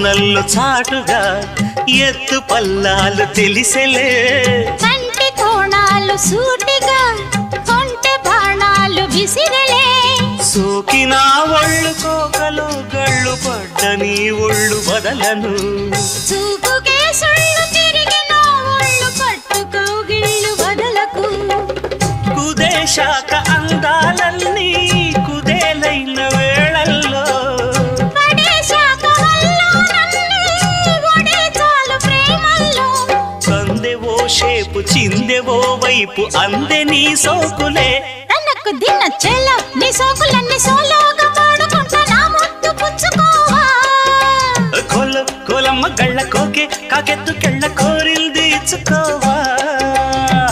కళ్ళల్లో చాటుగా ఎత్తు పల్లాలు తెలిసెలే కంటి కోణాలు సూటిగా కొంటె బాణాలు విసిరలే సోకిన ఒళ్ళు కోకలు గళ్ళు పడ్డ నీ ఒళ్ళు వదలను చూపుకే సుళ్ళు తిరిగిన ఒళ్ళు పట్టుకోగిళ్ళు వదలకు కుదేశాక అందాలన్నీ కుదేలైన వేళల్లో పడేశాక హల్లోనన్నీ ఒడేచాలు ప్రేమల్లో సందెవో షేపు చిందెవో వైపు అందే నీ సోకులే తనకు దిన్న చెల్ల నీ సోకులన్నీ సోలోగా పాడుకుంటా నా ముద్దు పుచ్చుకోవా కొలమ్మ గళ్ళ కోకే కాకెత్తు కెళ్ళ కోరిల్ తీర్చుకోవా